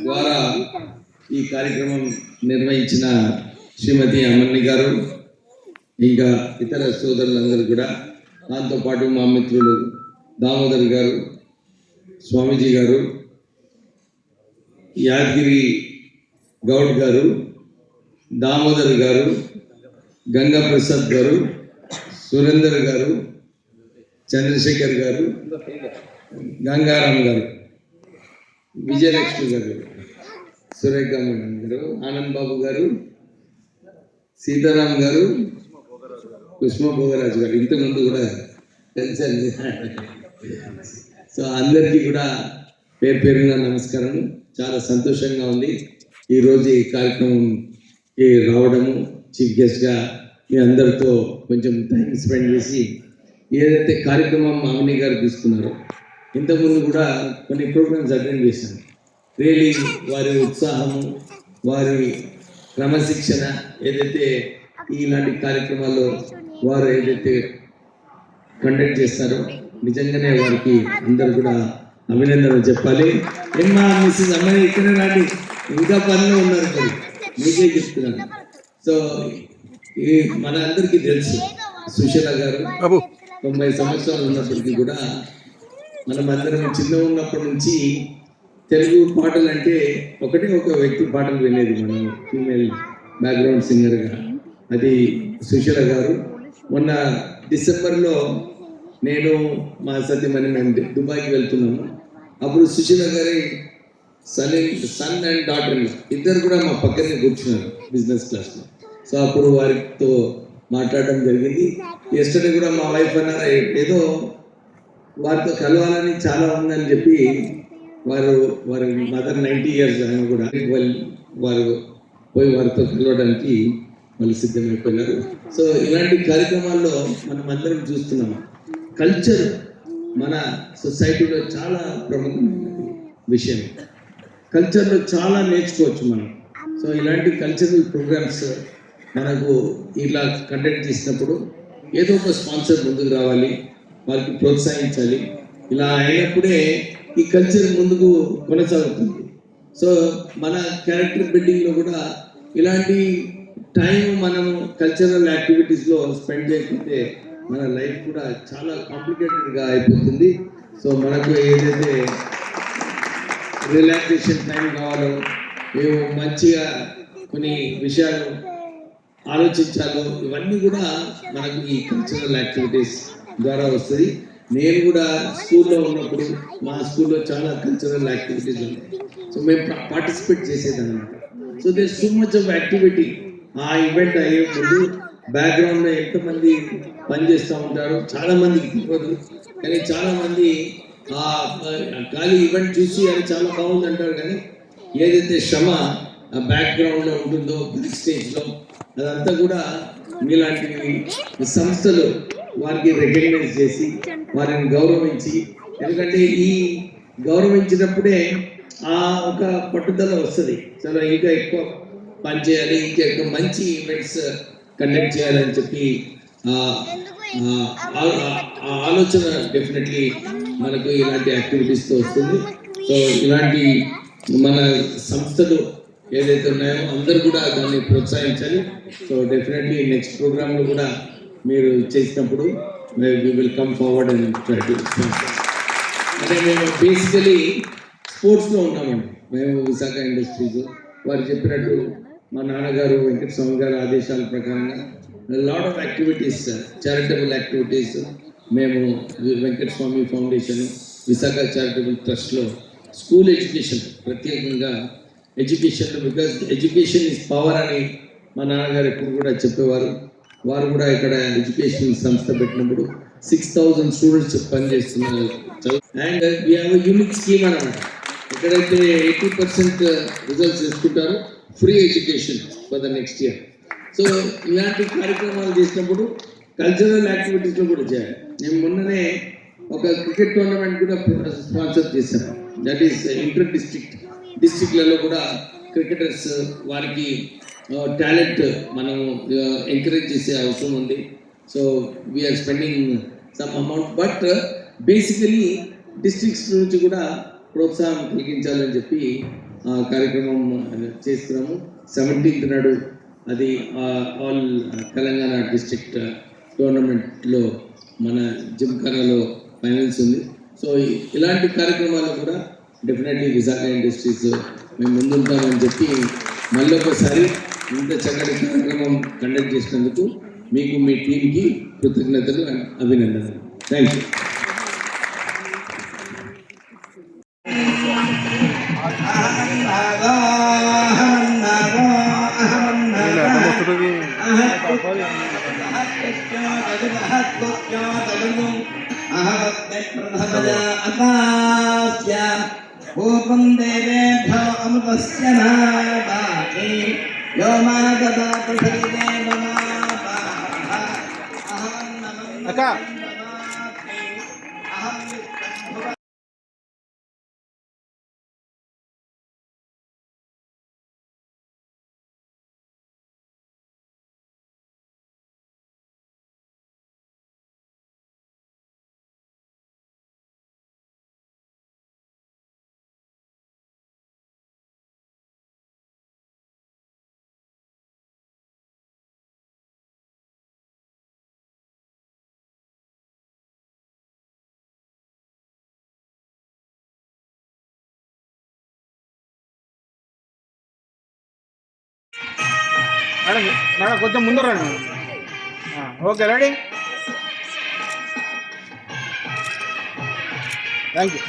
ద్వారా ఈ కార్యక్రమం నిర్వహించిన శ్రీమతి అమర్ని గారు ఇంకా ఇతర సోదరులందరూ కూడా, దాంతోపాటు మా మిత్రులు దామోదర్ గారు, స్వామీజీ గారు, యాదగిరి గౌడ్ గారు, దామోదర్ గారు, గంగా ప్రసాద్ గారు, సురేందర్ గారు, చంద్రశేఖర్ గారు, గంగారాం గారు, విజయలక్ష్మి గారు, సురేఖ మేడం గారు, ఆనంద్ బాబు గారు, సీతారాం గారు, కుష్మ భోగరాజు గారు, ఇంతకుముందు కూడా తెలిసండి. సో అందరికీ కూడా పేరు పేరున నమస్కారం. చాలా సంతోషంగా ఉంది ఈరోజు ఈ కార్యక్రమంకి రావడము, చీఫ్ గెస్ట్గా మీ అందరితో కొంచెం టైం స్పెండ్ చేసి ఏదైతే కార్యక్రమం అవని గారు తీసుకున్నారో, ఇంతకుముందు కూడా కొన్ని ప్రోగ్రామ్స్ అటెండ్ చేశాను. రియలీ వారి ఉత్సాహము, వారి క్రమశిక్షణ ఏదైతే ఇలాంటి కార్యక్రమాల్లో వారు ఏదైతే కండక్ట్ చేస్తారో, నిజంగానే వారికి అందరూ కూడా అభినందనలు చెప్పాలి. ఏమ్మా మిస్సెస్ అమ్మాయి ఇక్కడే రాండి, ఇంకా పనిలో ఉన్నారు మరి, మీకే చెప్తున్నాను. సో ఈ మన అందరికీ తెలుసు సుశీల గారు 90 సంవత్సరాలు ఉన్నప్పటికీ కూడా మనం అందరం చిన్న ఉన్నప్పటి నుంచి తెలుగు పాటలు అంటే ఒకటే ఒక వ్యక్తి పాటలు వినేది మనం, ఫీమేల్ బ్యాక్గ్రౌండ్ సింగర్గా, అది సుశీల గారు. మొన్న డిసెంబర్లో నేను మా సత్యమని మేము దుబాయ్కి వెళ్తున్నాము. అప్పుడు సుశీల గారి సన్ అండ్ డాటర్ ఇద్దరు కూడా మా పక్కనే కూర్చున్నారు బిజినెస్ క్లాస్లో. సో అప్పుడు వారితో మాట్లాడడం జరిగింది. ఎస్టర్డే కూడా మా వైఫ్ అన్నారు ఏదో వారితో కలవాలని చాలా ఉందని చెప్పి, వారి మదర్ 90 years ఆయన కూడా వారు పోయి వారితో కలవడానికి వాళ్ళు సిద్ధమైపోయినారు. సో ఇలాంటి కార్యక్రమాల్లో మనం అందరం చూస్తున్నాము. కల్చర్ మన సొసైటీలో చాలా ప్రముఖమైన విషయం. కల్చర్లో చాలా నేర్చుకోవచ్చు మనం. సో ఇలాంటి కల్చరల్ ప్రోగ్రామ్స్ మనకు ఇలా కండక్ట్ చేసినప్పుడు ఏదో ఒక స్పాన్సర్ ముందుకు రావాలి, వారికి ప్రోత్సహించాలి. ఇలా అయినప్పుడే ఈ కల్చర్ ముందుకు కొనసాగుతుంది. సో మన క్యారెక్టర్ బిల్డింగ్లో కూడా ఇలాంటి టైం మనం కల్చరల్ యాక్టివిటీస్లో స్పెండ్ చేయకపోతే మన లైఫ్ కూడా చాలా కాంప్లికేటెడ్గా అయిపోతుంది. సో మనకు ఏదైతే రిలాక్సేషన్ టైం కావాలో, మేము మంచిగా కొన్ని విషయాలు ఆలోచించాలో, ఇవన్నీ కూడా మనకు ఈ కల్చరల్ యాక్టివిటీస్ ద్వారా వస్తుంది. నేను కూడా స్కూల్లో ఉన్నప్పుడు మా స్కూల్లో చాలా కల్చరల్ యాక్టివిటీస్ ఉన్నాయి. సో మేము పార్టిసిపేట్ చేసేదన్నమాట. So there so much of activity. ఆ ఈవెంట్ అయ్యే ముందు బ్యాక్గ్రౌండ్లో ఎంతమంది పనిచేస్తూ ఉంటారో చాలా మందికి తెలియదు. కానీ చాలామంది ఖాళీ ఈవెంట్ చూసి అది చాలా బాగుంది అంటారు, కానీ ఏదైతే శ్రమ ఆ బ్యాక్గ్రౌండ్లో ఉంటుందో, బ్యాక్ స్టేజ్లో, అదంతా కూడా మీలాంటి సంస్థలు వారికి రికగ్నైజ్ చేసి వారిని గౌరవించి, ఎందుకంటే ఈ గౌరవించినప్పుడే ఆ ఒక పట్టుదల వస్తుంది. చాలా ఇంకా ఎక్కువ పని చేయాలి, ఇంకా ఎక్కువ మంచి ఈవెంట్స్ కండక్ట్ చేయాలని చెప్పి ఆలోచన డెఫినెట్లీ మనకు ఇలాంటి యాక్టివిటీస్తో వస్తుంది. సో ఇలాంటి మన సంస్థలు ఏదైతే ఉన్నాయో అందరూ కూడా దాన్ని ప్రోత్సహించాలి. సో డెఫినెట్లీ నెక్స్ట్ ప్రోగ్రాంలో కూడా మీరు చేసినప్పుడు we will come forward and try to sponsor. అంటే మేము బేసికలీ స్పోర్ట్స్లో ఉన్నామండి. మేము విశాఖ ఇండస్ట్రీస్ వారు చెప్పినట్టు మా నాన్నగారు వెంకటస్వామి గారు ఆదేశాల ప్రకారంగా lot of activities, charitable activities మేము వెంకటస్వామి ఫౌండేషన్, విశాఖ చారిటబుల్ ట్రస్ట్లో స్కూల్ ఎడ్యుకేషన్, ప్రత్యేకంగా education, because education is power అని మా నాన్నగారు ఎప్పుడు కూడా చెప్పేవారు. వారు కూడా ఇక్కడ ఎడ్యుకేషన్ సంస్థ పెట్టినప్పుడు 6,000 స్టూడెంట్స్ పనిచేస్తున్నారు. And we have unique scheme అన్నమాట. ఎక్కడైతే 80% రిజల్ట్స్ తీసుకుంటారో free education for the next year. So ఇలాంటి కార్యక్రమాలు చేసినప్పుడు కల్చరల్ యాక్టివిటీస్లో కూడా చేయాలి. నేను మొన్ననే ఒక క్రికెట్ టోర్నమెంట్ కూడా స్పాన్సర్ చేశాను. దట్ ఈస్ ఇంటర్ డిస్ట్రిక్ట్లలో కూడా క్రికెటర్స్ వారికి టాలెంట్ మనం ఎంకరేజ్ చేసే అవసరం ఉంది. So we are spending some amount, but basically districts నుంచి కూడా ప్రోత్సాహం కలిగించాలని చెప్పి కార్యక్రమం చేస్తున్నాము. 17th నాడు అది ఆల్ తెలంగాణ డిస్ట్రిక్ట్ టోర్నమెంట్లో మన జిమ్ఖానాలో ఫైనల్స్ ఉంది. సో ఇలాంటి కార్యక్రమాలు కూడా డెఫినెట్లీ విశాఖ ఇండస్ట్రీస్ మేము ముందుంటామని చెప్పి మళ్ళీ ఒకసారి ఇంత చక్కటి కార్యక్రమం కండక్ట్ చేసినందుకు మీకు మీ టీంకి కృతజ్ఞతలు అండ్ అభినందనలు. Thank you. ूपं देवेभ्यो अमृतस्य नादाति यो मा ददातु మేడం మేడం కొంచెం ముందు రండి. Okay, ready. Thank you.